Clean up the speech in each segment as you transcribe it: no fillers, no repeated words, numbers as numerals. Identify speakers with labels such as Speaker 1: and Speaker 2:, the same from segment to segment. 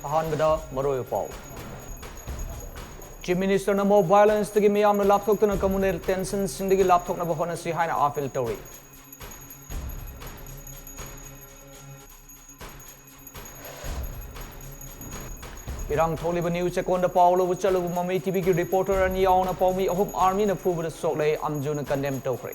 Speaker 1: अहानबदा मरोय pav Chief Minister na more violence tagi miyam na lapthok na communal tension sindagi lapthok na bahona si haina afil tori Irang tholi ba news check on the Paulo Wuchalu Mami TV ki reporter and yaw na Paumi ahum army na phu ba sok lay amju na condemn tokre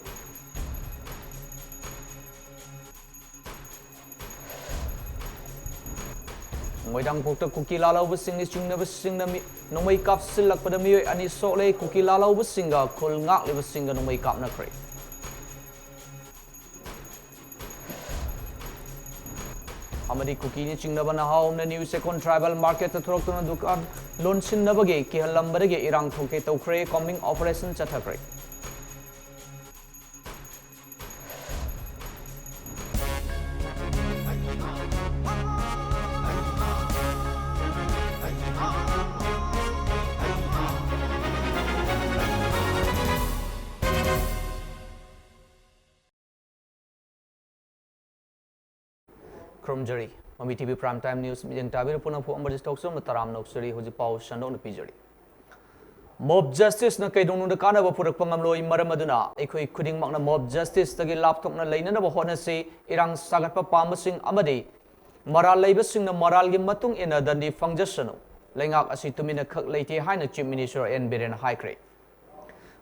Speaker 1: Moidang pokta kuki lalaw ba sing ising na ba sing na no may kap silak pada miyoy ani sok lay kuki lalaw ba singa kul ngak le ba singa no may kap na kre Amadi kuki ni ching na ba na haom na new second tribal market na thurok na dukan launch na ba ge ki halam ba ge irang thoke tokre coming operation chathakre Kromjari, Mami TV Prime Time News, Mijang Tabi Puna po ang Bajis Talkshow, Mataram Noksuri, Hoji Pao, Shandong na Pijari. Mob Justice na kay Dong Nundakana ba purak pangamloy maramaduna, iko'y kuding mak na Mob Justice tagi laptop na layna na ba na si irang sagat pa pamasing amadi, maral laybasing na maral gi matung ina dandi fangjasano, layngak asi tumina kak layti hay na Chief Minister N. Biren Haikre.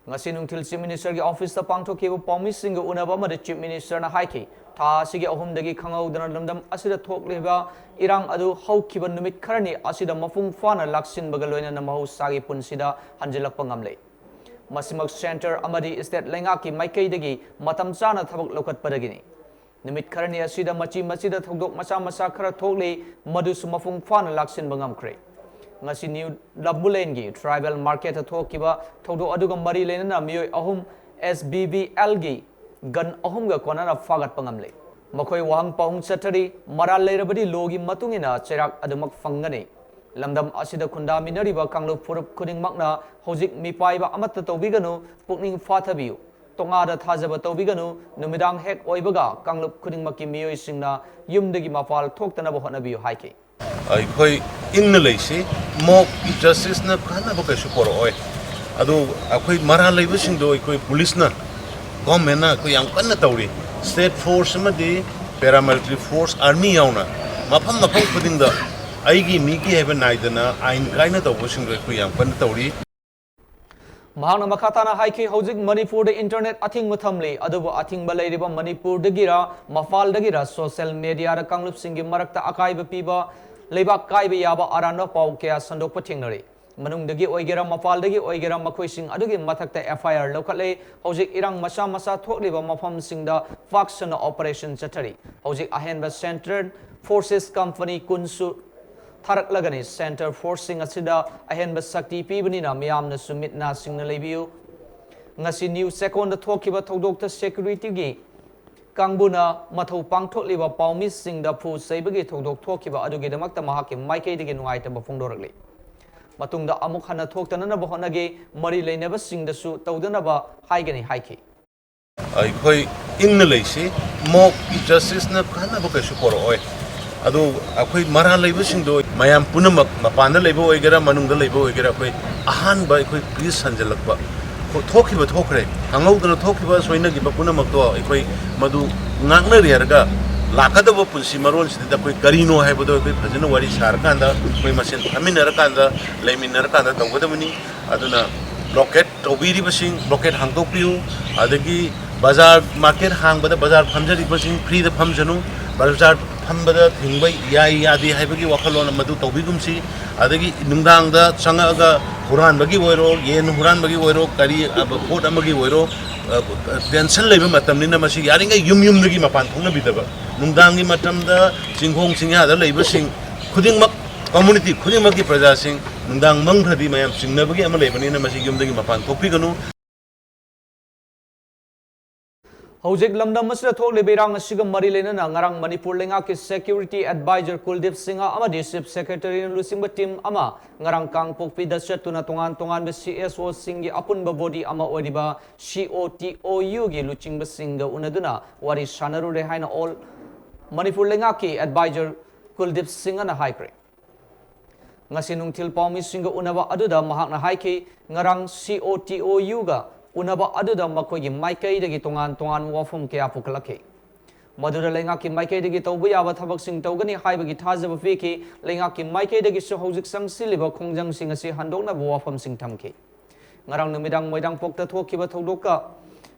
Speaker 1: Nga sinungtil Chief Minister gi office na pangtoki ba pamising ga una ba ma Chief Minister na Haiki, ta sige ahum dagi khangaw dana lamdam asida thok leba irang adu haukiba numit kharani asida mafung fana laksin bagaloina na mahu sagi punsida hanjilak pangamle masimak center amadi state lenga ki maikai dagi matam chana thabak lokat padagini numit kharani asida machi machida thokdok macha macha khara thokle madus mafung fana laksin bangam kre ngasi new labulen gi tribal market thokiba thokdo aduga mari lena na mioi ahum SBBL gi gan ahum ga kona na fagat pangamle makoi wang paung chatari maral leirabadi logi matungina cherak adumak fangani lamdam asida khunda minari ba kanglo purup kuding makna hojik mipai ba amatta tobiganu pukning fathabiu tonga da thajaba tobiganu numidang hek oibaga kanglo kuding makki miyoi singna yumdagi mapal thoktana ba honabiu haike
Speaker 2: akhoi inna leisi mock justice na kana ba kasu por oi adu akhoi maral leibasing do akhoi police na government na ko yang kanna tawri state force amadi paramilitary force army yauna mafam mafam khuding da aigi miki heben naidana ain kaina tawbosing ko yang kanna tawri
Speaker 1: Mahang na makatana haiki hojik Manipur de internet ating mathamli adubo ating balay riba Manipur dagira mafal dagira social media ra kanglup singi marakta akai ba piba lebak kai ba yaba arano pau kya sandok pathingnari manung dagi oigera mafal dagi oigera makhoi sing adugi mathakta FIR lokale hojik irang masa masa thokliba mafam singda faction operation chathari hojik ahen ba centered forces company kunsu Tharak lagani Center Forcing asida ahen ba sakti pibani na miyam na sumit na singna lebiu ngasi new second thokiba thodok ta security gi kangbuna mathau pangthok liba paumis singda phu saibagi thodok thokiba adugi damakta mahaki maikei digi nungai ta bafungdorakli matungda amuk hana thoktana na bahonage mari leinaba singda su tawdana ba haigani haiki
Speaker 2: akhoi inna leisi mock justice na kana ba kasu por oi adu akhoi mara leibasing do mayam punamak mapanda leibo oigera manungda leibo oigera akhoi ahan ba akhoi please sanjalakba thokiba thokre hangau dana thokiba soina gi ba punamak do akhoi madu ngakna riarga lakadaba punsi maron sida akhoi karino haibodo akhoi phajana wari sarkanda akhoi masen aminarkanda leiminarkanda tawgadamani aduna blockade tobiri basing blockade hangtokpiu adagi bazar market hangbada bazar phamjari basing free da phamjanu bazar phambada thingbai yai yadi haibagi wakhalon madu tobigumsi adagi nungdangda changaga huran bagi oiro yen huran bagi oiro kari pot amagi oiro tension leiba matamni na masi yaringa yum dagi mapan thongna bidaba nungdangi matamda jinghong singha da leiba sing khudingmak community khudingmak ki praja sing nungdang mangthadi mayam singnabagi ama leibani na masi yum dagi mapan thokpiganu
Speaker 1: Hojik lamdam masida thok liberang asiga mari lena na ngarang Manipur lenga ki security advisor Kuldip Singha ama Chief Secretary lusing team ama ngarang kang pokpi dasat tuna tongan be CSO singi apun ba body ama oriba COTOU gi luching ba singa unaduna wari shanaru re haina all Manipur lenga ki advisor Kuldip Singha na high grade ngasi nungthil paumi singa unaba aduda mahakna haiki ngarang COTOU ga unaba aduda makoi gi maikai dagi tongan wafum kya pukalake madura lenga ki maikai dagi tawbu yaba thabak sing tawgani haibagi thajaba fiki lenga ki maikai dagi so hojik sang siliba khongjang sing asi handokna wafam sing thamki ngarang numidang moidang pokta thokiba thodoka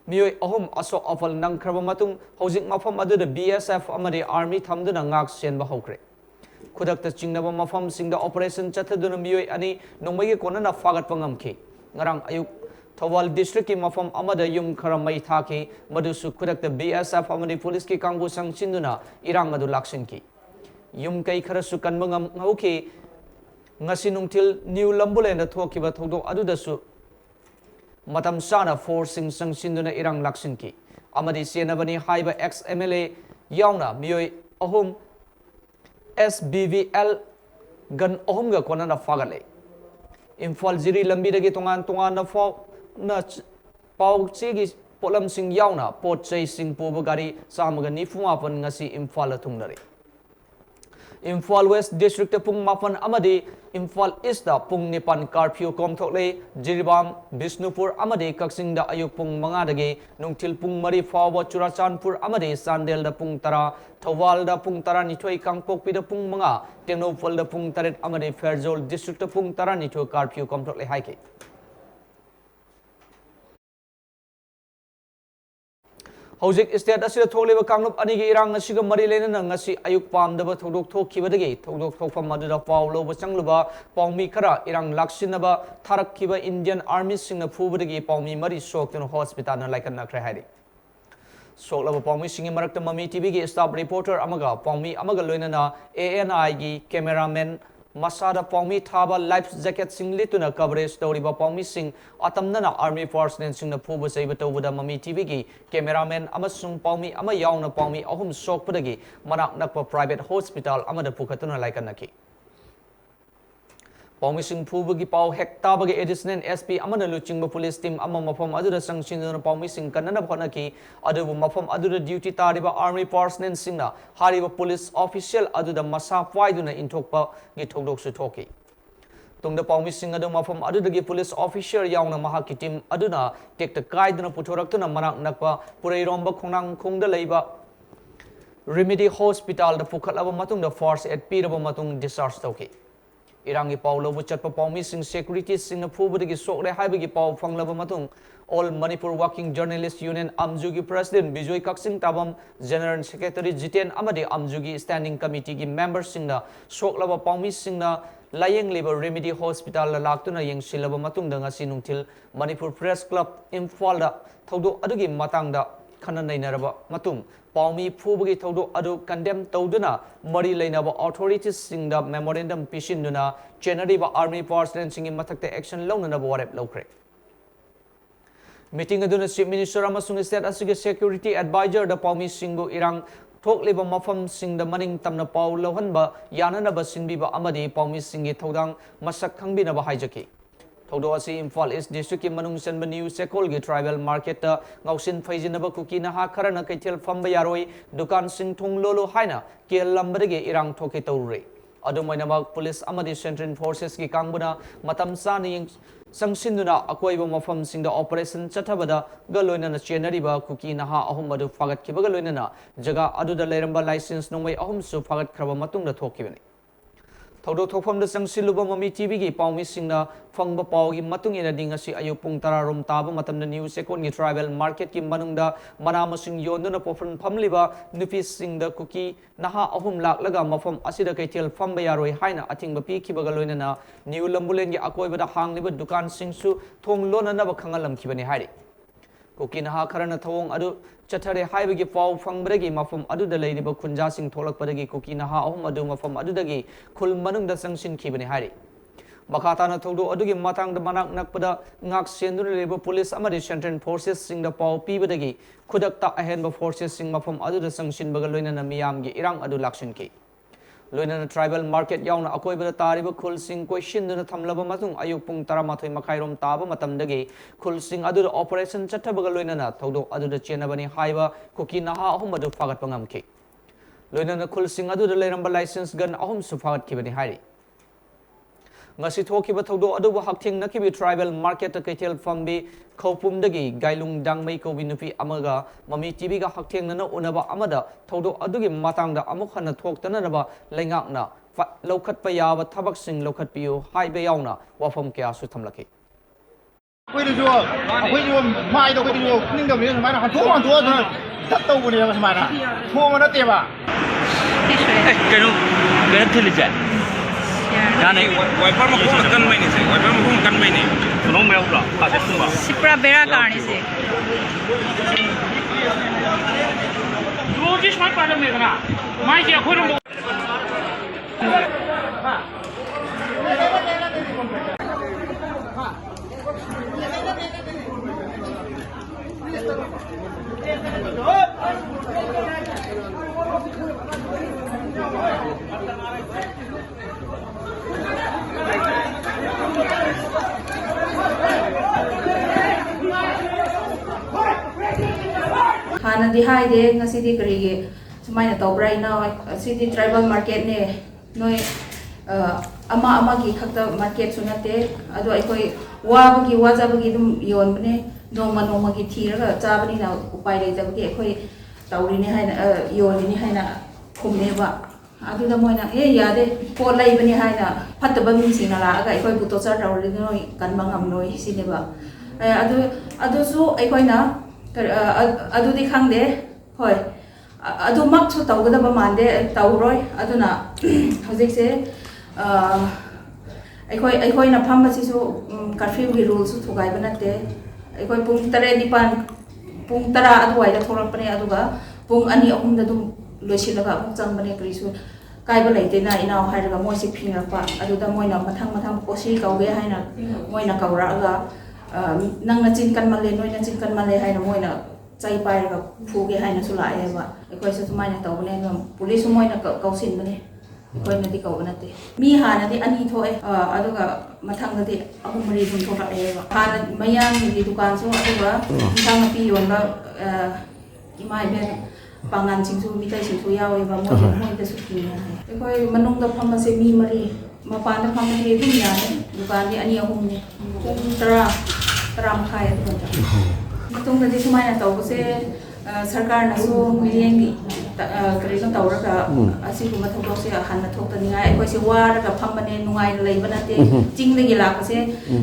Speaker 1: mioi ahum aso afal nang khraba matung hojik mafam aduda BSF amadi army thamduna ngak senba hokre khudakta chingnaba mafam singda operation chathaduna mioi ani nongmagi konana fagat pangamki ngarang ayuk Thawal district ki mafam amada yum khara mai thaki madusu khudakta BSF amadi police ki kangbu sangchinduna irang adu laksin ki yum kai khara su kanbangam ngauki ngasi nungthil new lambulen da thokiba thodo adudasu matam sana forcing sangchinduna irang laksin ki amadi senabani haiba ex MLA yauna mioi ahum SBVL gan ahum ga konana fagale Imphal jiri lambi dagi tongan na fo na pau chigi polam sing yauna pot chei sing puba gari samaga ni fumapan ngasi Imphal thungnari Imphal West District pung mapan amadi Imphal East da pung nipan curfew kom thokle Jiribam Bisnupur amadi Kaksing da ayuk pung manga dagi nungthil pung mari fawa Churachandpur amadi Sandel da pung tara Thawal da pung tara nithoi Kangpokpi da pung manga Tengnopal da pung taret amadi Fairjol District da pung tara nithoi curfew kom thokle haike Hojik state asida thokleba kanglup anigi irang ngasiga mari lena ngasi ayuk pamdaba thodok thokhibadagi thodok thokfam madura paulo bachangluba paumi khara irang laksinaba tharakkiba Indian Army singna phubadagi paumi mari soktun hospital na laikan nakhre haidi soklaba paumi singi marakta MAMI TV gi staff reporter amaga paumi amaga loinana ANI gi cameraman Masada paumi thaba life jacket sing lituna coverage toriba paumi sing atamnana army force nen singna phuba saiba tawbuda MAMI TV gi cameraman amasung paumi ama yauna paumi ahum sokpadagi manak nakpa private hospital amada pukhatuna laikanaki paumi sing phuba gi pau hekta bagi additional SP amana luchingba police team ama mafam adura sangchinna paumi sing kanana phonaki adubu mafam adura duty tariba army force nen singna hariba police official aduda masa paiduna inthokpa gi thokdok su thoki tungda paumi sing adu mafam adudagi police officer yauna mahaki team aduna tekta kaiduna puthoraktuna manak nakpa pureiromba khongnang khongda leiba remedy hospital da pukhatlaba matung da force aid piraba matung discharge thoki Irangi Paulo Buchatpa Paumi Sing Security Sing Pubagi Sokre Haibagi Pau Fanglava Matung All Manipur Working Journalist Union Amjugi President Bijoy Kaksing Tabam General Secretary Jiten Amadi Amjugi Standing Committee gi Member Singna Soklava Paumi Singna Layeng Labor Remedy Hospital Laktuna Yang Silava Matung Danga Sinungtil Manipur Press Club Imphal da Thodo Adugi Matangda Kananai Naraba Matung Paumi Pubagi Thodo Adu condemn Toduna Mari Lainaba authorities sing the memorandum Pishinduna Generiba Army Force Sing in Matakte Action Lona Warep Lokre Meeting Aduna Chief Minister Amasung State Asige Security Advisor the Paumi Singo Irang Talk Liba Mafam Sing the Manning Tamna Pau Lohanba Yananaba Sinbiba Amadi Paumi Singi Todang Masak Kangbinaba Hijaki Thodo asi Imphal East District ki manung senba new sekol gi tribal market ta ngausin faijinaba kuki na ha kharana kaithel famba yaroi dukan sing thung lolo haina ke lambadagi irang thoke tawre adumainama police amadi central forces ki kangbuna matam sani sangsinuna akoiba mafam singda operation chathabada galoina chenariba kuki na ha ahum adu fagat kibaga loina jaga aduda leiramba license nongwai ahum su fagat khraba matungda thokibani Thodo Thokfam the Sangsiluba MAMI TV gi Paumi Singna Fangba Pau gi Matung in a Dingasi Ayupung Tararum Taba Matam the New Second Tribal Market ki Manunda Manama Sing Yonduna Pofan Pamliba Nufis Sing the Cookie Naha Ahum Lak Laga Mafam Asida Kaitil Fambayaroi Haina Ating Bapi Kibagaloina New Lambulen gi Akoi the Hang Liba Dukan Sing Su Thong Lona Naba Kangalam Kibani Hari Cookie Naha Karana Thong Adu Chatare Haibagi Pau Fangregi Mafam Adu the Lady Bakunja Sing Tolak Padagi Cookie Naha Ahum Adu Mafam Adudagi Kul Manung the Sangshin Kibani Hari Makatana Todo Adugi Matang the Manak Nakpada Ngak Sendu Labor Police Amadi Central Forces Sing the Pau Pibadagi Kudakta Ahenba Forces Sing Mafam Adu the Sangshin Bagaloina Miyamgi Irang Adu Lakshin Ki Loina tribal market yauna akoiba tariba khul sing question duna thamlaba matung ayupung taramathoi makhairom taba matamdagi khul sing adu operation chathabaga loina na thodo adu chenabani haiba kuki naha ahum adu fagat pangamki loina khul sing adu leiramba license gun ahum su fagat kibani hari ngasi thokiba thodo adubu hakthing nakibi tribal market kaitel fambi khopumdagi gailung dangmei ko binupi amaga mami tv ga hakthing na unaba amada thodo adugi matangda amuk hana thoktana naba lengakna lokhat pa yawa thabak sing lokhat piu haibe yauna wafam kya su thamlaki
Speaker 3: 会的说，会就骂一道，会就那个人什么的，还多往多的，他都不那个什么的，托我那对吧？cái
Speaker 4: nó thứ lịch cái này
Speaker 5: Wiper mo kung kan may ni sir. Wiper mo kung kan may ni.
Speaker 4: nó mèo rồi cả cái sumba
Speaker 6: Sipra bera karni se.
Speaker 5: Jo jish mai pada me kana. Mai ke khoi mo.
Speaker 6: Hana di hai de ngasi di kari sumai na tobrai na city tribal market ne noi ama gi khakta market sunate ado aikoi wa bagi waja bagi dum yon bane noma gi thira cha bani na upai le ta bagi aikoi tauri ne hai na yon ni hai na khum ne ba adu da moi na ya de po lai bani hai na phat ba mi sing na la ga aikoi bu to cha rauri noi kan bangam noi sine ba adu su aikoi na adu di khang de hoi adu mak chu tau gada ba man de tau roi adu na hojik se aikoi na pham si su curfew gi rules su thugai banate aikoi pung tare dipan pung tara adu ai da thorak pane adu ga pung ani ahum da dum loisil ga pung chang bane kri su kai ba leite na ina hai ga moi si phing ra pa adu da moi na mathang kosi kauge hai na moi na kaura ga nang na chin kan male noi na chin kan male hai na moi na chai pai ga phu ge hai na su lai ba aikoi sa thumai na taw ne police moi na kausin bane koi na di kau na te mi ha na di ani thoe aduga mathang na di ahum mari bun thoka e ba ha na mayang di dukan so aduga thang pi yon ba imai ben pangan sing su mi tai sing su yaw e ba moi te su ki na koi manung da pham se mi mari ma pa na pham ni dum ya ne dukan di ani ahum ne tara khai adu ba matung da di sumai na taw se sarkar na so million gi kari no tawra ka asi kuma thok se han na thok tani ngai koi se war ka pham bane nungai lei bana te jing de gi la ka se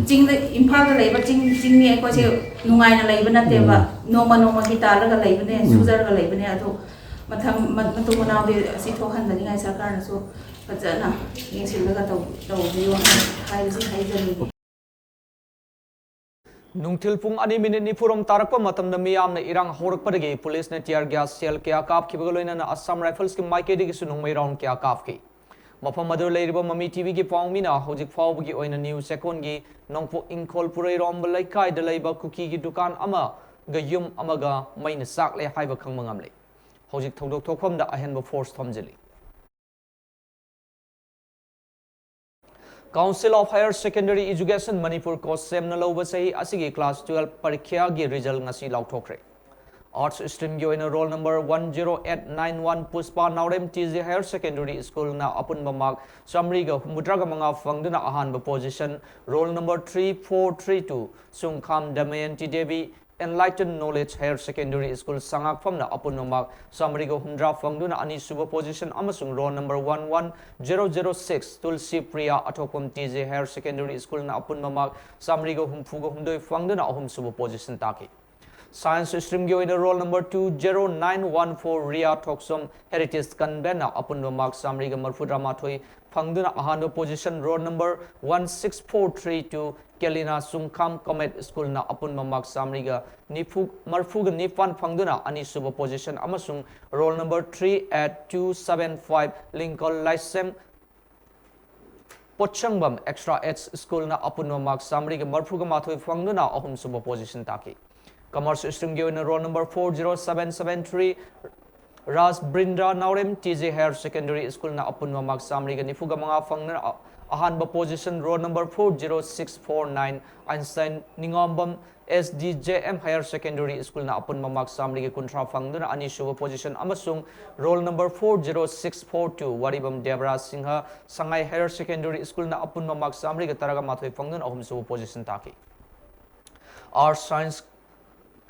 Speaker 6: jing de imphal da lei ba jing ni koi se nungai na lei bana te ba noma gi ta la ka lei bane sujar ka lei bane ado mathang matu manaw de asi thok han da ngai sarkar na so fajana yeng sil la ka taw biyo hai si hai jani
Speaker 1: Nungthil pung ani minute ni furom tarakpa matam na miyam na irang horak padagi police na tear gas shell kya kap ki bagaloina na Assam Rifles ki maike digi sunung mai round kya kap ki mafam madur leiriba mami tv ki pawmi na hojik faw gi oina news second gi nongpo inkol purai rom balai kai da leiba cookie gi dukan ama ga yum ama ga mai na sak le haiba khang mangam le hojik thodok thokpham da ahen ba force thomjili Council of Higher Secondary Education Manipur ko semna loba sahi asigi class 12 parikya gi result ngasi lauthokre Arts stream gi oina roll number 10891 Puspa Naurem TZ Higher Secondary School na apun bamak samri ga mudraga manga fangduna ahan ba position roll number 3432 Sungkham Damayanti Devi Enlightened Knowledge Higher Secondary School Sangak Famna Apun Nomak Samrigo Hundra Fangduna Ani Suba Position Amasung roll number 11006 Tulsi Priya Atopum TZ Higher Secondary School na Apun Nomak Samrigo Humfugo Humdoi Fangduna Ahum Suba Position Taki Science stream gi oina roll number 20914 Ria Thoksom Heritage Kanbena Apun Nomak Samriga Marfudra Mathoi Fangduna Ahano Position roll number 16432 Kelina Sungkham Comet School na Apun Mamak Samriga Marfuga Nifan Fangduna Ani Suba Position Amasung roll number 38275 Lincoln Lysem Pochangbam Extra H School na Apun Mamak Samriga Marfuga Mathoi Fangduna Ahum Suba Position Taki Commerce stream gi oina roll number 40773 Ras Brinda Naurem TJ Higher Secondary School na Apun Mamak Samriga Nifuga Manga Fangna ahanba position roll number 40649 Einstein Ningombam SDJM Higher Secondary School na apun mamak samri ge kuntra fangduna ani suba position amasung roll number 40642 Waribam Debra Singha Sangai Higher Secondary School na apun mamak samri ge taraga mathoi fangduna ahum suba position taki Arts Science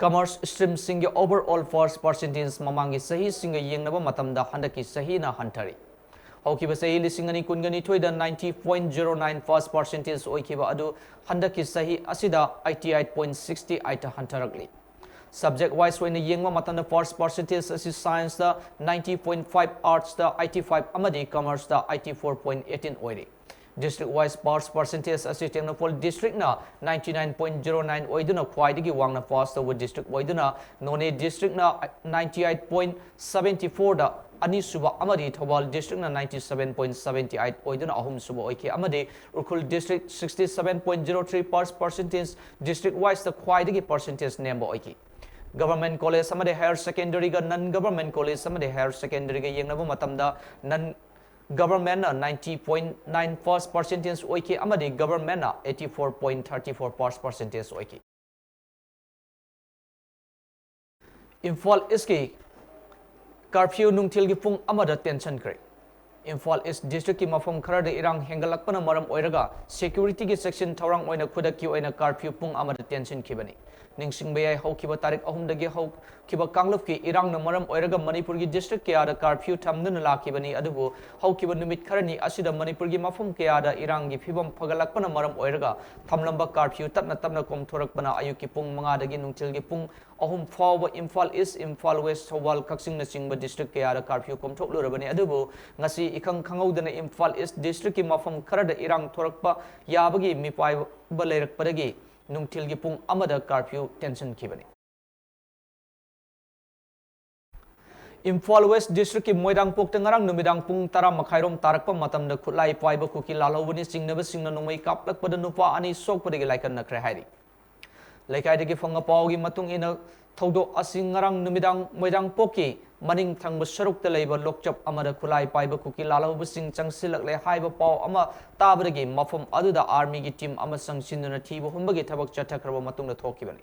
Speaker 1: Commerce stream sing overall first percentage mamangi sahi sing yengnaba matamda handaki sahi na hantari Hokiba sahi lisingani kungani thoida 90.09 first percentage oikiba adu handaki sahi asida 88.68 hantarakli subject wise when yengma matamda first percentage asi science da 90.5 arts da 85 amadi commerce da 84.18 oiri district wise first percentage asi Technopol district na 99.09 oiduna khwaidagi wangna first with district oiduna None district na 98.74 da ani suba amadi Thobal district na 97.78 oiduna ahum suba oiki amadi Urkhul district 67.03 first percentage district wise the khwaidagi percentage nemba oiki government college samade higher secondary ga non government college samade higher secondary ga yengnaba matamda non government 90.9 first percentage oiki amadi government 84.34 first percentage oiki Imphal iski curfew nungthil gi pung amada tension kre Imphal East district ki mafam khara de irang hengalakpana maram oiraga security gi section thorang oina khudaki oina curfew pung amada tension khibani ningsing bayai haukiba tarik ahum dagi haukiba kanglup ki irang na maram oiraga Manipur gi district ke ada curfew thamduna lakibani adubu haukiba numit kharani asida Manipur gi mafam ke ada irang gi phibam phagalakpana maram oiraga thamlamba curfew tapna tapna komthorakpana ayuki pung manga dagi nungthil gi pung ahum fawba Imphal East Imphal West Thobal Kaksing na singba district ke ada curfew komthoklurabani adubu ngasi ikang khangaudana Imphal East district ki mafam khara da irang thorakpa yabagi mipai ba leirakpadagi nungthil gi pung amada curfew tension khibani Imphal West district ki Moirang Pok tangarang numidang pung tara makhairom tarakpa matamda khutlai paiba kuki lalawani singnaba singna nongmai kaplakpada nupa ani sokpadagi laikan na khre hairi Laikai fonga pawgi matung ina thodo asing ngarang numidang Moirang Poki maning thangba saruk ta leiba lokchap amada khulai paiba kuki lalawba sing changsilak le haiba paw ama tabadagi mafam aduda army gi team ama sangsinuna thiba humbagi thabak chathakraba matungda thokibani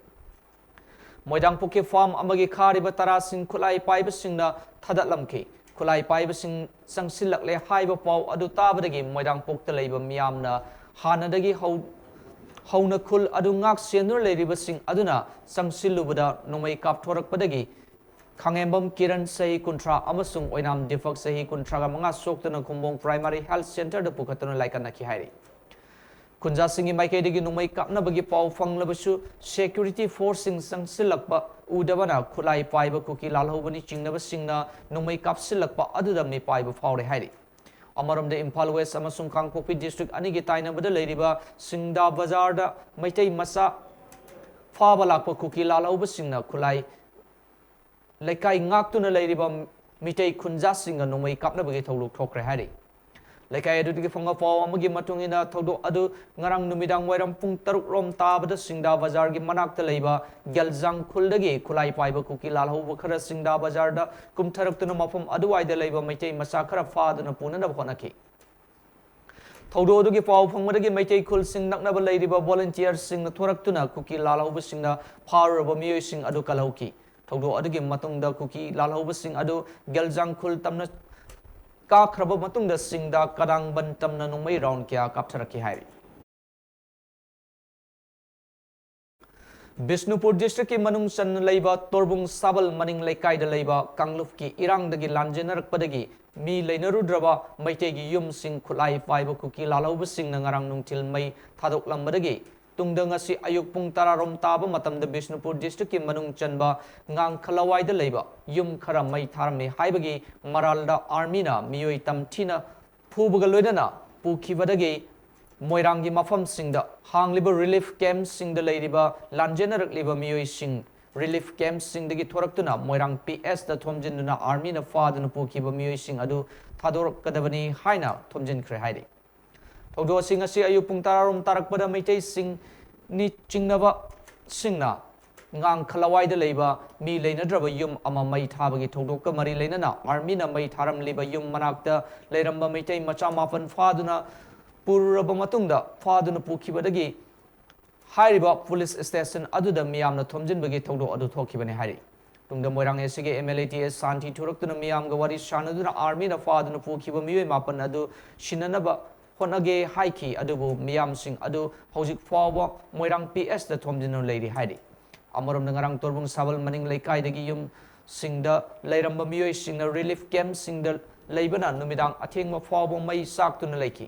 Speaker 1: Moirang Poki farm amagi khariba tara sing khulai paiba singna thadatlamki khulai paiba sing sangsilak le haiba paw adu tabadagi Moirang Pok ta leiba miyamna hanadagi hauna khul adu ngak senur leiriba sing aduna sangsilubada nomai kap thorakpadagi Khangembam Kiran Sahi Kuntra amasung oinam Difak Sahi Kuntra ga mga soktana kumbong primary health center da pukatuna laikana ki hairi Kunja singi maike digi numai kapna bagi pau fanglabasu security forcing sangsilakpa udabana khulai paiba kuki lalhobani chingnaba singna numai kapsilakpa aduda mi paiba faure hairi Amaram de Imphal West amasung Kangpokpi district anigi tainabada leiriba Singda Bazar da maitai masa faba lakpa kuki lalhoba singna khulai Laikai ngaktuna leiriba mitei khunja singa nomai kapna bagi tholuk thokre hari Laikai adu digi fonga paw amagi matungina thodo adu ngarang numidang wairam pung taruk rom tabada Singda Bazar gi manakta leiba Geljang khuldagi khulai paiba kuki lalhoba khara Singda Bazar da kumtharaktuna mafam aduwaida leiba mitei masa khara faaduna punana honaki Thodo adu gi paw phangmadagi mitei khul sing naknaba leiriba volunteer sing na thoraktuna kuki lalhoba singna pharaba miyoi sing adu kalauki Thodo adagi matungda kuki lalhoba sing adu Geljang khul tamna ka khraba matungda singda kadang ban tamna nungmai round kya kaptharaki hairi Bishnupur district ki manung san leiba Torbung Sabal maning laikai da leiba Kangluf ki irang dagi lanjenarakpadagi mi leinarudraba maite gi yum sing khulai paiba kuki lalhoba sing na ngarang nungthil mai thadoklammadagi Tungdang asi ayuk pung tararom taba matam da Bishnupur district ki manung chanba ngang khalawai da leiba yum khara mai tharme haibagi maralda army na miyoi tamthina phubaga loidana pukhibadagi moirangi mafam singda hangliba relief camp singda leiriba lanjenarak liba miyoi sing relief camp singdagi thoraktuna moirang PS da thomjinduna army na faduna pukhiba miyoi sing adu thadorok kadabani haina thomjin khre hairi Thodo sing asi ayu pung tararom tarakpada maitai sing ni chingnaba singna ngang khalawai da leiba mi leinadraba yum ama mai thabagi thodokka mari leinana army na mai tharam liba yum manakta leiramba maitai macha mapan faduna ꯄꯨꯔꯨꯔꯕ ꯃꯇꯨꯡꯗ ꯐꯥꯗꯨꯅ ꯄꯨꯈꯤꯕꯗꯒꯤ ꯍꯥꯏꯔꯤꯕ police station ꯑꯗꯨꯗ ꯃꯤꯌꯥꯝꯅ ꯊꯣꯝꯖꯤꯟꯕꯒꯤ ꯊꯧꯗꯣꯛ ꯑꯗꯨ ꯊꯣꯛꯈꯤꯕꯅꯤ ꯍꯥꯏꯔꯤ ꯇꯨꯡꯗ Moirang ꯑꯦꯁꯤꯒꯤ MLATS ꯁꯥꯟꯇꯤ ꯊꯨꯔꯛꯇꯨꯅ ꯃꯤꯌꯥꯝꯒ ꯋꯥꯔꯤ ꯁꯥꯟꯅꯗꯨꯅ ꯑꯥꯔꯃꯤꯅ ꯐꯥꯗꯨꯅ ꯄꯨꯈꯤꯕ ꯃꯤꯑꯣꯏ 9 ꯑꯗꯨ ꯁꯤꯟꯅꯅꯕ ꯍꯣꯠꯅꯒꯦ ꯍꯥꯏꯈꯤ ꯑꯗꯨꯕꯨ ꯃꯤꯌꯥꯝꯁꯤꯡ ꯑꯗꯨ ꯍꯧꯖꯤꯛ ꯐꯥꯎꯕ ꯃꯣꯏꯔꯥꯡ PS ꯗ ꯊꯣꯝꯖꯤꯟꯗꯨꯅ ꯂꯩꯔꯤ ꯍꯥꯏꯔꯤ ꯑꯃꯔꯣꯝꯗ ꯉꯔꯥꯡ ꯇꯣꯔꯕꯨꯡ ꯁꯥꯕꯜ ꯃꯅꯤꯡ ꯂꯩꯀꯥꯏꯗꯒꯤ ꯌꯨꯝꯁꯤꯡꯗ ꯂꯩꯔꯝꯕ ꯃꯤꯑꯣꯏꯁꯤꯡꯅ ꯔꯤꯂꯤꯐ ꯀꯦꯝꯞꯁꯤꯡꯗ ꯂꯩꯕꯅ ꯅꯨꯃꯤꯗꯥꯡ ꯑꯊꯦꯡꯕ ꯐꯥꯎꯕ ꯃꯩ ꯆꯥꯛꯇꯨꯅ ꯂꯩꯈꯤ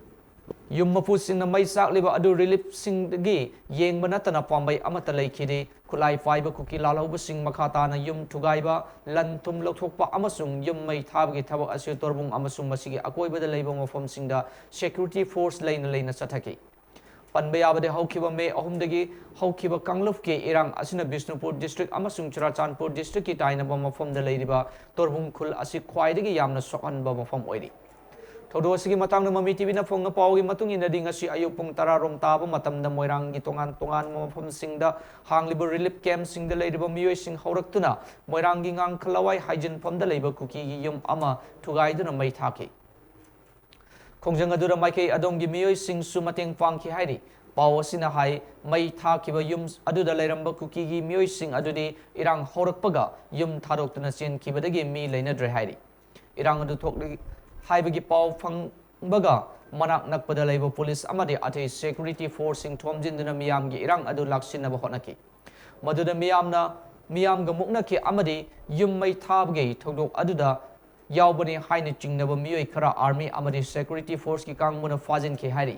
Speaker 1: ꯌꯨꯝ ꯃꯄꯨꯁꯤꯡꯅ ꯃꯩ ꯆꯥꯛꯂꯤꯕ ꯑꯗꯨ ꯔꯤꯂꯤꯐꯁꯤꯡꯗꯒꯤ ꯌꯦꯡꯕ ꯅꯠꯇꯅ ꯄꯥꯝꯕꯩ ꯑꯃꯠꯇ ꯂꯩꯈꯤꯗꯦ ꯈꯨꯠꯂꯥꯏ ꯄꯥꯏꯕ ꯀꯨꯀꯤ ꯂꯥꯜꯍꯧꯕꯁꯤꯡ ꯃꯈꯥ ꯇꯥꯅ ꯌꯨꯝ ꯊꯨꯒꯥꯏꯕ ꯂꯟ ꯊꯨꯝ ꯂꯧꯊꯣꯛꯄ ꯑꯃꯁꯨꯡ ꯌꯨꯝ ꯃꯩ ꯊꯥꯕꯒꯤ ꯊꯕꯛ ꯑꯁꯤ ꯇꯣꯔꯕꯨꯡ ꯑꯃꯁꯨꯡ ꯃꯁꯤꯒꯤ ꯑꯀꯣꯏꯕꯗ ꯂꯩꯕ ꯃꯐꯝꯁꯤꯡꯗ ꯁꯦꯀ꯭ꯌꯨꯔꯤꯇꯤ ꯐꯣꯔꯁ ꯂꯩꯅ ꯆꯠꯊꯈꯤ ꯄꯟꯕ ꯌꯥꯕꯗ ꯍꯧꯈꯤꯕ ꯃꯦ 3ꯗꯒꯤ ꯍꯧꯈꯤꯕ ꯀꯥꯡꯂꯨꯞꯀꯤ ꯏꯔꯥꯡ ꯑꯁꯤꯅ ꯕꯤꯁꯅꯨꯄꯨꯔ ꯗꯤꯁꯇ꯭ꯔꯤꯛ ꯑꯃꯁꯨꯡ ꯆꯨꯔꯥꯆꯥꯟꯄꯨꯔ ꯗꯤꯁꯇ꯭ꯔꯤꯛꯀꯤ ꯇꯥꯏꯅꯕ ꯃꯐꯝꯗ ꯂꯩꯔꯤꯕ ꯇꯣꯔꯕꯨꯡ ꯈꯨꯜ ꯑꯁꯤ ꯈ꯭ꯋꯥꯏꯗꯒꯤ ꯌꯥꯝꯅ ꯁꯣꯛꯍꯟꯕ ꯃꯐꯝ ꯑꯣꯏꯔꯤ ꯊꯧꯗꯣꯛ ꯑꯁꯤꯒꯤ ꯃꯇꯥꯡꯗ ꯃꯃꯤ ꯇꯤꯚꯤꯅ ꯐꯣꯡꯕ ꯄꯥꯎꯒꯤ ꯃꯇꯨꯡ ꯏꯟꯅꯗꯤ ꯉꯁꯤ ꯑꯌꯨꯛ ꯄꯨꯡ 10 ꯔꯣꯝ ꯇꯥꯕ ꯃꯇꯝꯗ ꯃꯣꯏꯔꯥꯡꯒꯤ ꯇꯣꯉꯥꯟꯕ ꯃꯐꯝꯁꯤꯡꯗ ꯍꯥꯡꯂꯤꯕ ꯔꯤꯂꯤꯐ ꯀꯦꯝꯞꯁꯤꯡꯗ ꯂꯩꯔꯤꯕ ꯃꯤꯑꯣꯏꯁꯤꯡ ꯍꯧꯔꯛꯇꯨꯅ ꯃꯣꯏꯔꯥꯡꯒꯤ ꯉꯥꯡꯈꯂꯋꯥꯏ ꯍꯥꯏꯖꯤꯟꯐꯝꯗ ꯂꯩꯕ ꯀꯨꯀꯤꯒꯤ ꯌꯨꯝ ꯑꯃ ꯊꯨꯒꯥꯏꯗꯨꯅ ꯃꯩ ꯊꯥꯈꯤ ꯈꯣꯡꯖꯪ ꯑꯗꯨꯗ ꯃꯥꯏꯀꯩ ꯑꯗꯣꯝꯒꯤ ꯃꯤꯑꯣꯏꯁꯤꯡꯁꯨ ꯃꯇꯦꯡ ꯄꯥꯡꯈꯤ ꯍꯥꯏꯔꯤ ꯄꯥꯎ ꯑꯁꯤꯅ ꯍꯥꯏ ꯃꯩ ꯊꯥꯈꯤꯕ ꯌꯨꯝ ꯑꯗꯨꯗ ꯂꯩꯔꯝꯕ ꯀꯨꯀꯤꯒꯤ ꯃꯤꯑꯣꯏꯁꯤꯡ ꯑꯗꯨꯗꯤ ꯏꯔꯥꯡ ꯍꯧꯔꯛꯄꯒ ꯌꯨꯝ ꯊꯥꯗꯣꯛꯇꯨꯅ ꯆꯦꯟꯈꯤꯕꯗꯒꯤ ꯃꯤ ꯂꯩꯅꯗ꯭ꯔꯦ ꯍꯥꯏꯔꯤ ꯏꯔꯥꯡ ꯑꯗꯨ ꯊꯣꯛꯂꯤ ꯍꯥꯏꯕꯒꯤ ꯄꯥꯎ ꯐꯪꯕꯒ ꯃꯅꯥꯛ ꯅꯛꯄꯗ ꯂꯩꯕ ꯄꯨꯂꯤꯁ ꯑꯃꯗꯤ ꯑꯇꯩ ꯁꯦꯀ꯭ꯌꯨꯔꯤꯇꯤ ꯐꯣꯔꯁꯁꯤꯡ ꯊꯣꯝꯖꯤꯟꯗꯨꯅ ꯃꯤꯌꯥꯝꯒꯤ ꯏꯔꯥꯡ ꯑꯗꯨ ꯂꯥꯛꯁꯤꯟꯅꯕ ꯍꯣꯠꯅꯈꯤ ꯃꯗꯨꯗ ꯃꯤꯌꯥꯝꯒ ꯃꯨꯛꯅꯈꯤ ꯑꯃꯗꯤ ꯌꯨꯝ ꯃꯩ ꯊꯥꯕꯒꯤ ꯊꯧꯗꯣꯛ ꯑꯗꯨꯗ ꯌꯥꯎꯕꯅꯤ ꯍꯥꯏꯅ ꯆꯤꯡꯅꯕ ꯃꯤꯑꯣꯏ ꯈꯔ ꯑꯥꯔꯃꯤ ꯑꯃꯗꯤ ꯁꯦꯀ꯭ꯌꯨꯔꯤꯇꯤ ꯐꯣꯔꯁꯀꯤ ꯀꯥꯡꯕꯨꯅ ꯐꯥꯖꯤꯟꯈꯤ ꯍꯥꯏꯔꯤ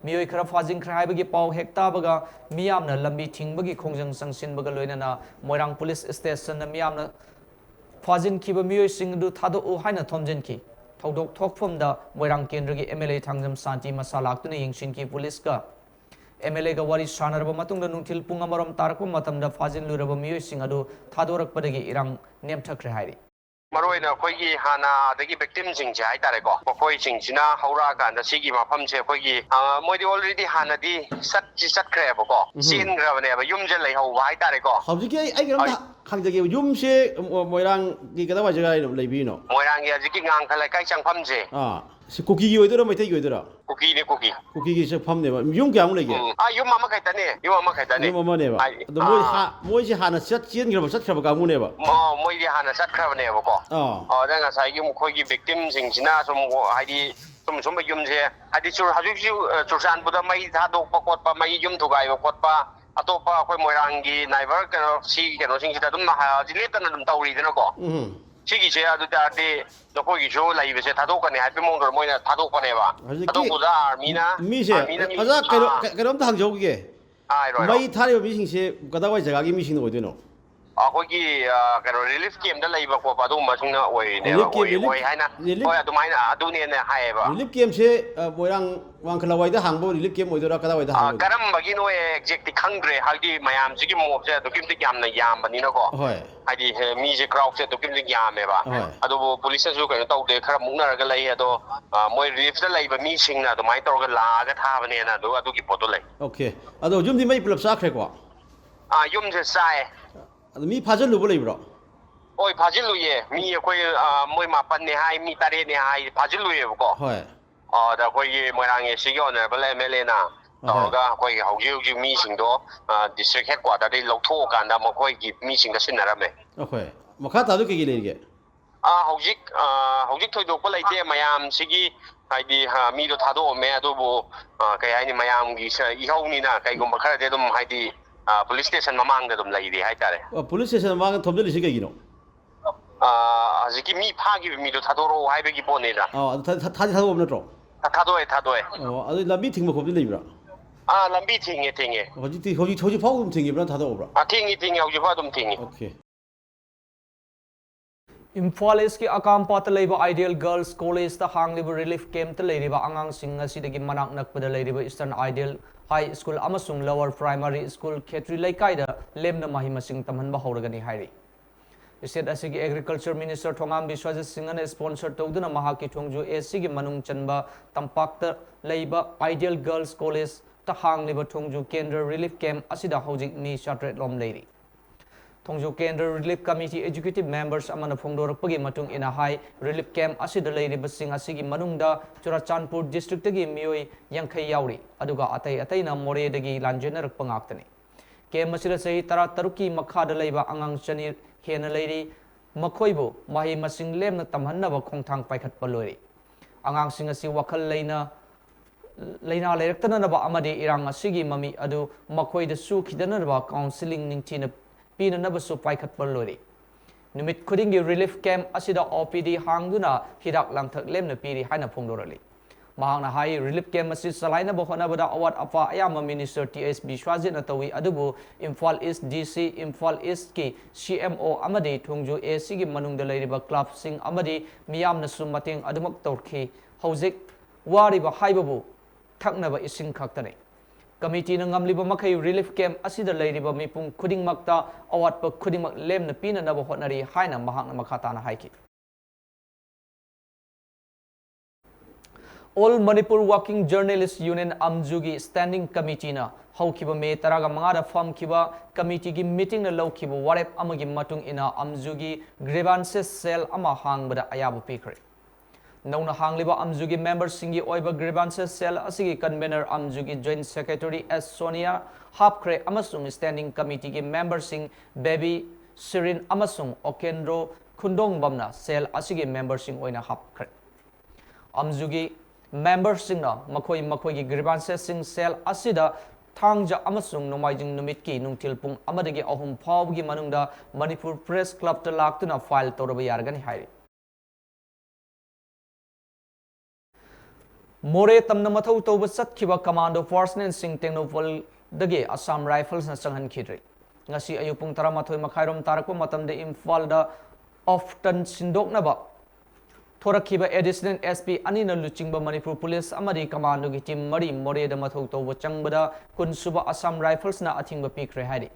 Speaker 1: ꯃꯤꯑꯣꯏ ꯈꯔ ꯐꯥꯖꯤꯟꯈ꯭ꯔꯦ ꯍꯥꯏꯕꯒꯤ ꯄꯥꯎ ꯍꯦꯛ ꯇꯥꯕꯒ ꯃꯤꯌꯥꯝꯅ ꯂꯝꯕꯤ ꯊꯤꯡꯕꯒꯤ ꯈꯣꯡꯖꯪ ꯆꯪꯁꯤꯟꯕꯒ ꯂꯣꯏꯅꯅ ꯃꯣꯏꯔꯥꯡ ꯄꯨꯂꯤꯁ ꯁ꯭ꯇꯦꯁꯟꯗ ꯃꯤꯌꯥꯝꯅ ꯐꯥꯖꯤꯟꯈꯤꯕ ꯃꯤꯑꯣꯏꯁꯤꯡ ꯑꯗꯨ ꯊꯥꯗꯣꯛꯎ ꯍꯥꯏꯅ ꯊꯣꯝꯖꯤꯟꯈꯤ ꯊꯧꯗꯣꯛ ꯊꯣꯛꯐꯝꯗ ꯃꯣꯏꯔꯥꯡ ꯀꯦꯟꯗ꯭ꯔꯒꯤ MLA ꯊꯥꯡꯖꯝ ꯁꯥꯟꯇꯤ ꯃꯁꯥ ꯂꯥꯛꯇꯨꯅ ꯌꯦꯡꯁꯤꯟꯈꯤ ꯄꯨꯂꯤꯁꯀ MLAꯒ ꯋꯥꯔꯤ ꯁꯥꯟꯅꯔꯕ ꯃꯇꯨꯡꯗ ꯅꯨꯡꯊꯤꯜ ꯄꯨꯡ 1 ꯇꯥꯔꯛꯄ ꯃꯇꯝꯗ ꯐꯥꯖꯤꯜꯂꯨꯔꯕ ꯃꯤꯑꯣꯏꯁꯤꯡ ꯑꯗꯨ ꯊꯥꯗꯣꯔꯛꯄꯗꯒꯤ ꯏꯔꯥꯡ ꯅꯦꯝꯊꯈ꯭ꯔꯦ ꯍꯥꯏꯔꯤ
Speaker 7: ꯃꯔꯨꯑꯣꯏꯅ ꯑꯩꯈꯣꯏꯒꯤ ꯍꯥꯟꯅꯗꯒꯤ ꯚꯤꯛꯇꯤꯝꯁꯤꯡꯁꯦ ꯍꯥꯏꯇꯥꯔꯦꯀꯣ ꯃꯈꯣꯏꯁꯤꯡꯁꯤꯅ ꯍꯧꯔꯛꯑꯀꯥꯟꯗ ꯁꯤꯒꯤ ꯃꯐꯝꯁꯦ ꯑꯩꯈꯣꯏꯒꯤ ꯃꯣꯏꯗꯤ ꯑꯣꯜꯔꯦꯗꯤ ꯍꯥꯟꯅꯗꯤ ꯆꯠꯈ꯭ꯔꯦꯕꯀꯣ ꯆꯦꯟꯈ꯭ꯔꯕꯅꯦꯕ ꯌꯨꯝꯁꯦ ꯂꯩꯍꯧꯕ ꯍꯥꯏꯇꯥꯔꯦꯀꯣ
Speaker 8: ꯍꯧꯖꯤꯛꯀꯤ ꯑꯩ ꯀꯩꯅꯣꯝꯇ ꯍꯪꯖꯒꯦ ꯌꯨꯝꯁꯦ ꯃꯣꯏꯔꯥꯡꯒꯤ ꯀꯗꯥꯏꯋꯥꯏ ꯖꯒꯥꯗ ꯂꯩꯕꯤꯔꯤꯅꯣ
Speaker 7: ꯃꯣꯏꯔꯥꯡꯒꯤ ꯍꯧꯖꯤꯛꯀꯤ ꯉꯥꯡꯈ ꯂꯩꯀꯥꯏ ꯆꯪꯐꯝꯁꯦ
Speaker 8: ꯁꯤ ꯀꯨꯀꯤꯒꯤ ꯑꯣꯏꯗꯣꯏꯔꯣ ꯃꯩꯇꯩꯒꯤ ꯑꯣꯏꯗꯣꯏꯔꯣ
Speaker 7: ꯀꯨꯀꯤꯅꯦ
Speaker 8: ꯀꯨꯀꯤꯒꯤ ꯆꯪꯐꯝꯅꯦꯕ ꯌꯨꯝ ꯀꯌꯥꯃꯨꯛ ꯂꯩꯒꯦ
Speaker 7: ꯌꯨꯝ ꯑꯃꯈꯛꯇꯅꯦ
Speaker 8: ꯌꯨꯝ ꯑꯃꯅꯦꯕ ꯑꯗꯣ ꯃꯣꯏꯁꯦ ꯍꯥꯟꯅ ꯆꯠꯈ꯭ꯔꯕ ꯀꯥꯡꯕꯨꯅꯦꯕ
Speaker 7: ꯃꯣꯏꯗꯤ ꯍꯥꯟꯅ ꯆꯠꯈ꯭ꯔꯕꯅꯦꯕꯀꯣ ꯑꯗ ꯉꯁꯥꯏꯒꯤ ꯃꯈꯣꯏꯒꯤ ꯚꯤꯛꯇꯤꯝꯁꯤꯡꯁꯤꯅ ꯁꯨꯝ ꯍꯥꯏꯗꯤ ꯁꯨꯝꯕ ꯌꯨꯝꯁꯦ ꯍꯥꯏꯗꯤ ꯍꯧꯖꯤꯛꯁꯨ ꯆꯨꯔꯆꯥꯟꯄꯨꯔꯗ ꯃꯩ ꯊꯥꯗꯣꯛꯄ ꯈꯣꯠꯄ ꯃꯩ ꯌꯨꯝ ꯊꯨꯒꯥꯏꯕ ꯈꯣꯠꯄ ꯑꯇꯣꯞꯄ ꯑꯩꯈꯣꯏ ꯃꯣꯏꯔꯥꯡꯒꯤ ꯅꯥꯏꯕꯔ ꯁꯤꯒꯤ ꯀꯩꯅꯣꯁꯤꯡꯁꯤꯗ ꯑꯗꯨꯝ ꯂꯦꯞꯇꯅ ꯑꯗꯨꯝ ꯇꯧꯔꯤꯗꯅꯀꯣ ꯁꯤꯒꯤꯁꯦ ꯑꯗꯨ ꯇꯥꯔꯗꯤ ꯅꯈꯣꯏꯒꯤꯁꯨ ꯂꯩꯕꯁꯦ ꯊꯥꯗꯣꯛꯀꯅꯤ ꯍꯥꯏꯕꯒꯤ ꯃꯑꯣꯡꯗ ꯃꯣꯏꯅ ꯊꯥꯗꯣꯛꯄꯅꯦꯕ ꯊꯥꯗꯣꯛꯄꯗ ꯑꯥꯔꯃꯤꯅ
Speaker 8: ꯃꯤꯁꯦ ꯑꯣꯖꯥ ꯀꯩꯅꯣꯝꯇ ꯍꯪꯖꯍꯧꯒꯦ ꯃꯩ ꯊꯥꯔꯤꯕ ꯃꯤꯁꯤꯡꯁꯦ ꯀꯗꯥꯏꯋꯥꯏ ꯖꯒꯥꯒꯤ ꯃꯤꯁꯤꯡ ꯑꯣꯏꯗꯣꯏꯅꯣ
Speaker 7: ꯑꯩꯈꯣꯏꯒꯤ ꯀꯩꯅꯣ ꯔꯤꯂꯤꯐ ꯀꯦꯝꯞꯗ ꯂꯩꯕ ꯈꯣꯠꯄ ꯑꯗꯨꯒꯨꯝꯕꯁꯤꯡꯅ ꯑꯣꯏꯔꯤꯅꯦꯕ ꯑꯣꯏ ꯍꯥꯏꯅ ꯍꯣꯏ ꯑꯗꯨꯃꯥꯏꯅ ꯑꯗꯨꯅꯦꯅ ꯍꯥꯏꯌꯦꯕ
Speaker 8: ꯔꯤꯂꯤꯐ ꯀꯦꯝꯞꯁꯦ ꯃꯣꯏꯔꯥꯡ ꯋꯥꯡꯈꯂꯋꯥꯏꯗ ꯍꯥꯡꯕ ꯔꯤꯂꯤꯐ ꯀꯦꯝꯞ ꯑꯣꯏꯗꯣꯏꯔꯥ ꯀꯗꯥꯏꯋꯥꯏꯗ ꯍꯥꯡꯕ
Speaker 7: ꯀꯔꯝꯕꯒꯤꯅꯣ ꯑꯦꯛꯖꯦꯛꯇꯤ ꯈꯪꯗ꯭ꯔꯦ ꯍꯥꯏꯗꯤ ꯃꯌꯥꯝꯁꯤꯒꯤ ꯃꯣꯞꯁꯦ ꯑꯗꯨꯛꯀꯤ ꯃꯇꯤꯛ ꯌꯥꯝꯅ ꯌꯥꯝꯕꯅꯤꯅꯀꯣ
Speaker 8: ꯍꯣꯏ
Speaker 7: ꯍꯥꯏꯗꯤ ꯃꯤꯁꯦ ꯀ꯭ꯔꯥꯎꯗꯁꯦ ꯑꯗꯨꯛꯀꯤ ꯃꯇꯤꯛ ꯌꯥꯝꯃꯦꯕ
Speaker 8: ꯍꯣꯏ
Speaker 7: ꯑꯗꯨꯕꯨ ꯄꯨꯂꯤꯁꯅꯁꯨ ꯀꯩꯅꯣ ꯇꯧꯗꯦ ꯈꯔ ꯃꯨꯛꯅꯔꯒ ꯂꯩ ꯑꯗꯣ ꯃꯣꯏ ꯔꯤꯂꯤꯐꯇ ꯂꯩꯕ ꯃꯤꯁꯤꯡꯅ ꯑꯗꯨꯃꯥꯏꯅ ꯇꯧꯔꯒ ꯂꯥꯛꯑꯒ ꯊꯥꯕꯅꯦꯅ ꯑꯗꯨꯒꯤ ꯄꯣꯠꯇꯣ ꯂꯩ
Speaker 8: ꯑꯣꯀꯦ ꯑꯗꯣ ꯌꯨꯝꯗꯤ ꯃꯩ ꯄꯨꯂꯞ ꯆꯥꯈ꯭ꯔꯦꯀꯣ
Speaker 7: ꯌꯨꯝꯁꯦ ꯆꯥꯏ
Speaker 8: ꯑꯗꯣ ꯃꯤ ꯐꯥꯖꯤꯜꯂꯨꯕ ꯂꯩꯕ꯭ꯔꯣ
Speaker 7: ꯍꯣꯏ ꯐꯥꯖꯤꯜꯂꯨꯏꯌꯦ ꯃꯤ ꯑꯩꯈꯣꯏ ꯃꯣꯏ 9ꯅꯦ ꯍꯥꯏ ꯃꯤ 8ꯅꯦ ꯍꯥꯏ ꯐꯥꯖꯤꯜꯂꯨꯏꯌꯦꯕꯀꯣ
Speaker 8: ꯍꯣꯏ
Speaker 7: ꯑꯗ ꯑꯩꯈꯣꯏꯒꯤ ꯃꯣꯏꯔꯥꯡ ꯑꯦꯁꯤꯒꯤ ꯑꯣꯅꯔꯦꯕꯜ MLAꯅ
Speaker 8: ꯍꯣꯏ
Speaker 7: ꯇꯧꯔꯒ ꯑꯩꯈꯣꯏꯒꯤ ꯍꯧꯖꯤꯛ ꯃꯤꯁꯤꯡꯗꯣ ꯗꯤꯁꯇ꯭ꯔꯤꯛ ꯍꯦꯗꯀ꯭ꯋꯥꯇꯔꯗꯒꯤ ꯂꯧꯊꯣꯛꯑꯀꯥꯟꯗ ꯃꯈꯣꯏꯒꯤ ꯃꯤꯁꯤꯡꯗ ꯁꯤꯟꯅꯔꯝꯃꯦ
Speaker 8: ꯑꯩꯈꯣꯏ ꯃꯈꯥ ꯇꯥꯕꯗ ꯀꯩꯀꯩ ꯂꯩꯔꯤꯒꯦ
Speaker 7: ꯍꯧꯖꯤꯛ ꯊꯣꯏꯗꯣꯛꯄ ꯂꯩꯇꯦ ꯃꯌꯥꯝꯁꯤꯒꯤ ꯍꯥꯏꯗꯤ ꯃꯤꯗꯣ ꯊꯥꯗꯣꯛꯑꯝꯃꯦ ꯑꯗꯨꯕꯨ ꯀꯩ ꯍꯥꯏꯅꯤ ꯃꯌꯥꯝꯒꯤ ꯏꯍꯧꯅꯤꯅ ꯀꯩꯒꯨꯝꯕ ꯈꯔꯗꯤ ꯑꯗꯨꯝ ꯍꯥꯏꯗꯤ ꯄꯨꯂꯤꯁ ꯁ꯭ꯇꯦꯁꯟ ꯃꯃꯥꯡꯗ ꯑꯗꯨꯝ ꯂꯩꯔꯤ ꯍꯥꯏꯇꯥꯔꯦ
Speaker 8: ꯄꯨꯂꯤꯁ ꯁ꯭ꯇꯦꯁꯟ ꯃꯃꯥꯡꯗ ꯊꯣꯝꯖꯤꯜꯂꯤꯁꯤ ꯀꯩꯒꯤꯅꯣ
Speaker 7: ꯍꯧꯖꯤꯛꯀꯤ ꯃꯤ ꯐꯥꯈꯤꯕ ꯃꯤꯗꯣ ꯊꯥꯗꯣꯔꯛꯑꯣ ꯍꯥꯏꯕꯒꯤ ꯄꯣꯠꯅꯤꯗ
Speaker 8: ꯑꯗꯨ ꯊꯥꯗꯣꯛꯑꯕ ꯅꯠꯇ꯭ꯔꯣ
Speaker 7: ꯊꯥꯗꯣꯛꯑꯦ
Speaker 8: ꯑꯣ ꯑꯗꯨ ꯂꯝꯕꯤ ꯊꯤꯡꯕ ꯈꯣꯠꯄꯗꯤ ꯂꯩꯕ꯭ꯔꯥ
Speaker 7: ꯂꯝꯕꯤ ꯊꯤꯡꯉꯦ
Speaker 8: ꯍꯧꯖꯤꯛ ꯐꯥꯎꯕ ꯑꯗꯨꯝ ꯊꯤꯡꯉꯤꯕ꯭ꯔꯥ ꯊꯥꯗꯣꯛꯑꯕ꯭ꯔꯥ
Speaker 7: ꯊꯤꯡꯉꯤ ꯍꯧꯖꯤꯛꯐꯥꯎ ꯑꯗꯨꯝ ꯊꯤꯡꯉꯤ
Speaker 8: ꯑꯣꯀꯦ
Speaker 1: ꯏꯝꯐꯥꯜ ꯏꯁꯀꯤ ꯑꯀꯥꯝꯄꯥꯠꯇ ꯂꯩꯕ ꯑꯥꯏꯗꯤꯌꯦꯜ ꯒꯔꯜꯁ ꯀꯣꯂꯦꯖꯇ ꯍꯥꯡꯂꯤꯕ ꯔꯤꯂꯤꯐ ꯀꯦꯝꯞꯇ ꯂꯩꯔꯤꯕ ꯑꯉꯥꯡꯁꯤꯡ ꯑꯁꯤꯗꯒꯤ ꯃꯅꯥꯛ ꯅꯛꯄꯗ ꯂꯩꯔꯤꯕ ꯏꯁꯇꯔꯟ ꯑꯥꯏꯗꯤꯌꯦꯜ ꯍꯥꯏ ꯁ꯭ꯀꯨꯜ ꯑꯃꯁꯨꯡ ꯂꯋꯔ ꯄ꯭ꯔꯥꯏꯃꯥꯔꯤ ꯁ꯭ꯀꯨꯜ ꯈꯦꯇ꯭ꯔꯤ ꯂꯩꯀꯥꯏꯗ ꯂꯦꯝꯅ ꯃꯍꯩ ꯃꯁꯤꯡ ꯇꯝꯍꯟꯕ ꯍꯧꯔꯒꯅꯤ ꯍꯥꯏꯔꯤ ꯏꯁꯇꯦꯠ ꯑꯁꯤꯒꯤ ꯑꯦꯒ꯭ꯔꯤꯀꯜꯆꯔ ꯃꯤꯅꯤꯁꯇꯔ ꯊꯣꯉꯥꯝ ꯕꯤꯁ꯭ꯋꯥꯖꯤꯠ ꯁꯤꯡꯍꯅ ꯁ꯭ꯄꯣꯟꯁꯔ ꯇꯧꯗꯨꯅ ꯃꯍꯥꯛꯀꯤ ꯊꯣꯡꯖꯨ ꯑꯦꯁꯤꯒꯤ ꯃꯅꯨꯡ ꯆꯟꯕ ꯇꯝꯄꯥꯛꯇ ꯂꯩꯕ ꯑꯥꯏꯗꯤꯌꯦꯜ ꯒꯔꯜꯁ ꯀꯣꯂꯦꯖꯇ ꯍꯥꯡꯂꯤꯕ ꯊꯣꯡꯖꯨ ꯀꯦꯟꯗ꯭ꯔ ꯔꯤꯂꯤꯐ ꯀꯦꯝꯞ ꯑꯁꯤꯗ ꯍꯧꯖꯤꯛ ꯃꯤ 700 ꯂꯣꯝ ꯂꯩꯔꯤ Thongjo Kendra Relief Committee Executive Members amana phongdorapagi matung ina hai relief camp asida leiriba sing asigi manungda Churachandpur district tagi mioi yangkhai yauri aduga atai na more dagi lanjenarak pangaktani camp asida sahi tara taruki makhada leiba angang chani hena leiri makhoibu mahi masing lemna tamhannaba khongthang paikhatpa lori angang sing asi wakhal leina leiraktanaba amade irang asigi mami adu makhoida su khidanaba counseling ningchina Pina nabasu paikat palori. Numit kudingi relief camp asida OPD hangduna hidak langthak lemna piri haina phongdorali. Mahangna hai relief camp asid salaina bohona bada awat apa ayama minister TS Bishwajit natawi adubu Imphal East DC Imphal East ki CMO amadi thongju AC gi manungda leiriba club sing amadi miyamna sumating adumak torki hauzik wariba haibabu thaknaba ising khaktane. Committee ng ngamliba makai relief camp asida leiriba mipung kuding makta awat pa kuding mak lem na pina na bahonari haina mahang na makata na haiki. All Manipur Working Journalists Union Amjugi Standing Committee na hau kiba me taraga mangada form kiba committee gi meeting na law kiba warep amagi matung ina Amjugi grievances cell ama hang bada ayabu pikre. Nauna hangliba Amjugi members singi oiba grievances cell asigi convener Amjugi Joint Secretary S Sonia Hapkre amasung standing committee gi members sing Baby Sirin amasung Okendro Kundong Bamna cell asigi members sing oina Hapkre Amjugi members sing na makoi gi grievances sing cell asida thangja amasung nomaijing numit ki nungtil pung amadagi ahum phawgi manungda Manipur Press Club ta laktuna file toraba yargani hairi More tamna mathau toba satkiba commando force nen sing technopol dage Assam Rifles na changhan khidri ngasi ayupung tara mathoi makhairom tarakpa matamde Imphal da often sindokna ba thorakiba additional SP ani na luchingba Manipur Police amadi commando gi team mari more da mathau toba changbada kunsuba Assam Rifles na athingba pikre hari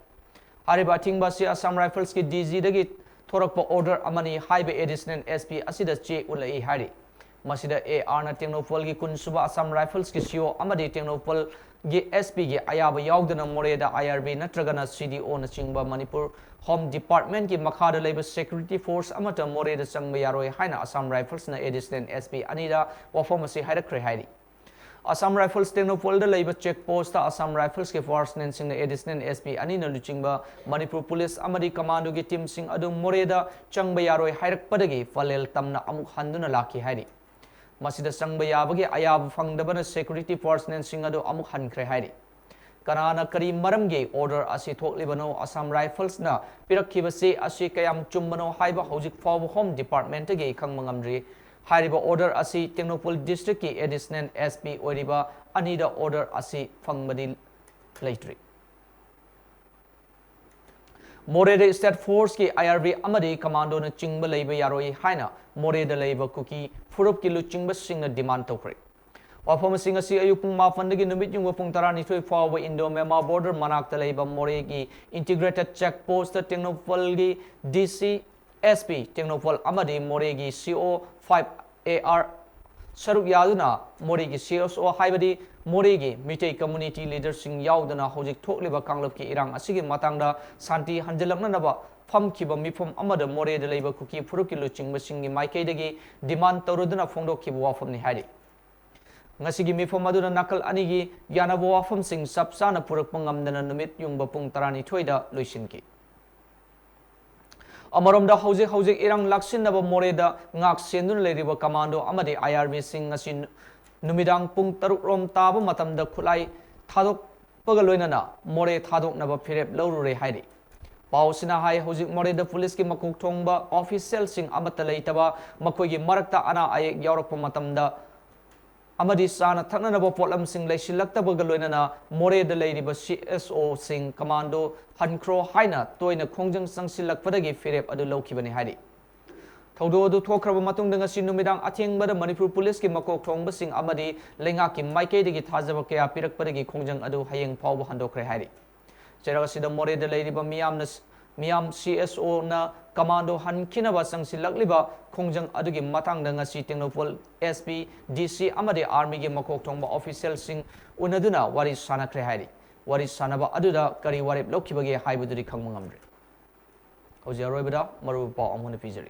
Speaker 1: hariba athingba si Assam Rifles ki DG dagi thorakpa order amani haiba additional SP asida che ulai hari Masida AR na Technopol gi kunsuba Assam Rifles ki CEO amadi Technopol gi SP gi ayaba yaugdana moreda IRB natragana CDO na chingba Manipur Home Department ki makhada leiba security force amata moreda changba yaroi haina Assam Rifles na additional SP anida wafom asi hairakre hairi Assam Rifles Technopol da leiba check post ta Assam Rifles ki force nen sing na additional SP anina luchingba Manipur Police amadi commando gi team sing adu moreda changba yaroi hairakpadagi falel tamna amuk handuna laki hairi Masida sangba yabagi ayab fangdabana security force nen singado amuk hankre hairi kanana kari maramge order asi thoklibano Assam Rifles na pirakhiba se asi kayam chumbano haiba hojik faw home department ge khangmangamri hariba order asi Technopol district ki additional SP oriba anida order asi fangbadi laitri Moreda State Force ki IRB amadi commando na chingba leiba yaroi haina Moreda leiba kuki furup ki lu chingba sing na demand tokre wafam sing asi ayupung mafandagi numit yung wapung tarani thoi fawa Indo Myanmar border manakta leiba more ki integrated check post Technopol gi DC SP Technopol amadi more gi CO5 AR saruk yaduna more gi CSO haibadi Moregi Mitei community leaders sing yaudana hojik thokliba kanglap ki irang asigi matangda santi hanjalakna naba pham kiba mifom amada more de leiba kuki furuki luching masingi maikei dagi demand tawruduna phongdok ki wafam ni hari ngasigi mifom aduna nakal anigi yana wafam sing sapsana purak pangamdana numit yungba pung tarani thoida luisinki Amarom da hojik irang laksin naba more da ngak sendun leiriba commando amadi IRB sing ngasin Numidang pung taruk rom taba matamda khulai thadok pagaloinana more thadok naba phirep lawrure hairi pausina hai hojik more da police ki makok thongba official sing amata leitaba makoi gi marakta ana ayek yaurak matamda amadi sana thakna naba potlam sing leisilakta bagaloinana more da leiriba CSO sing commando hankro haina toina khongjang sangsilak padagi phirep adu lawkibani hairi Thodo du thokraba matung danga sinumidang athengbada Manipur Police ki makok thongba sing amadi lenga ki maikei digi thajaba kya pirakpadagi khongjang adu hayeng phawba handokre hairi cheraga sida more de leiriba miyam CSO na commando hankinaba sangsilakliba khongjang adugi matang danga si Technopol SP DC amadi army gi makok thongba official sing unaduna wari sanakre hairi wari sanaba aduda kari warip lokhibage haibuduri khangmangamre Hojia Roibada, Maru Paw Amon Pijari.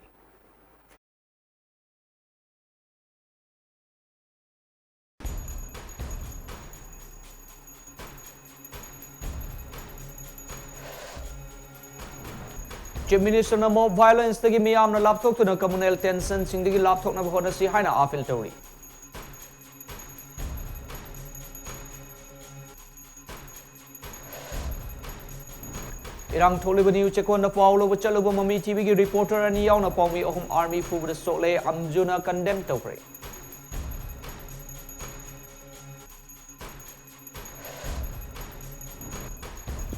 Speaker 1: Chief Minister na mob violence tagi miyam na laptop to na communal tension singdigi laptop na bahona si haina afil tori. Irang tholi bani uchekon na paulo bachalo bo MAMI TV gi reporter ani yaw na pawi ohum army fu bada sole amjuna condemn tokre.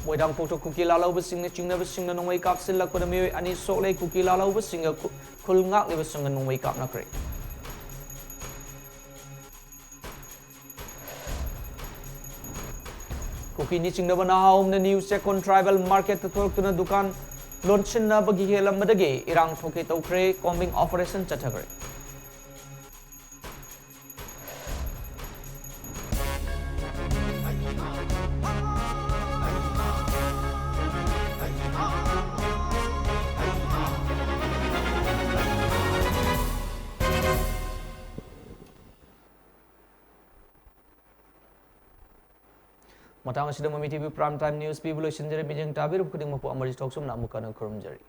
Speaker 1: Moidang photo kuki lalau basing na chingna basing na nungway kap sila ko na miyoy ani sole kuki lalau basing na kulngak ni basing na nungway kap na kre. Kuki ni chingna ba na haom na new second tribal market tatulog to na dukan launchin na bagi helam madagi irang thoki tokre combing operation chatagre. Matang asida MAMI TV Prime Time News People Shinjari Bijang Tabir Kuding Mapu Amari Stoksum Namukana Kurumjari.